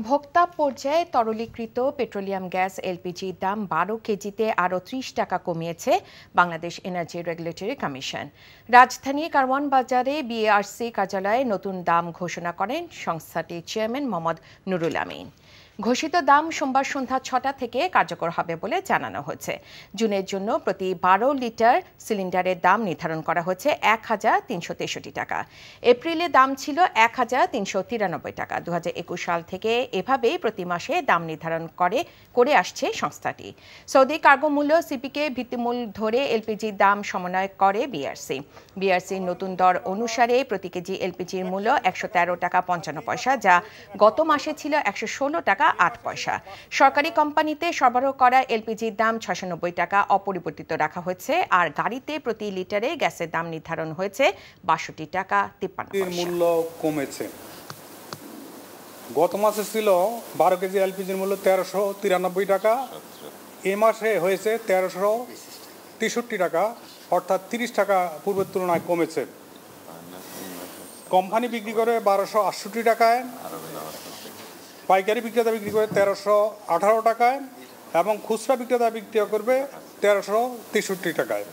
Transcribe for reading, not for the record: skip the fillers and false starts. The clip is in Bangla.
ভোক্তা পর্যায়ে তরলীকৃত পেট্রোলিয়াম গ্যাস এলপিজির দাম ১২ কেজিতে আরও ৩০ টাকা কমিয়েছে বাংলাদেশ এনার্জি রেগুলেটরি কমিশন। রাজধানী কারওয়ান বাজারে বিএআরসি কার্যালয়ে নতুন দাম ঘোষণা করেন সংস্থাটির চেয়ারম্যান মোহাম্মদ নুরুল আমিন। ঘোষিত দাম সোমবার সন্ধ্যা ৬টা থেকে কার্যকর হবে বলে জানানো হয়েছে। জুনের জন্য প্রতি ১২ লিটার সিলিন্ডারের দাম নির্ধারণ করা হয়েছে ১,৩৬৩ টাকা। এপ্রিলে দাম ছিল ১,৩৯৩ টাকা। ২০২১ সাল থেকে এভাবেই প্রতি মাসে দাম নির্ধারণ করে আসছে সংস্থাটি। সৌদি কার্গো মূল্য সিপিকে ভিত্তিমূল ধরে এলপিজির দাম সমন্বয় করে বিআরসি। বিআরসির নতুন দর অনুসারে প্রতি কেজি এলপিজির মূল্য ১১৩ টাকা ৫৫ পয়সা, যা গত মাসে ছিল ১১৬ টাকা ৮ পয়সা। সরকারি কোম্পানিতে সরবরাহ করা এলপিজির দাম ৬৯০ টাকা অপরিবর্তিত রাখা হয়েছে, আর গাড়িতে প্রতি লিটারে গ্যাসের দাম নির্ধারণ হয়েছে ৬২ টাকা ৫৩ পয়সা। মূল্য কমেছে। গত মাসে ছিল ১২ কেজি এলপিজির মূল্য ১৩৯৩ টাকা, এ মাসে হয়েছে ১৩৬৩ টাকা, অর্থাৎ ৩০ টাকা পূর্বের তুলনায় কমেছে। কোম্পানি বিক্রি করে ১২৬৮ টাকায়, পাইকারি বিক্রেতা বিক্রি করে ১৩১৮ টাকায় এবং খুচরা বিক্রেতা বিক্রি করবে ১৩৬৩ টাকায়।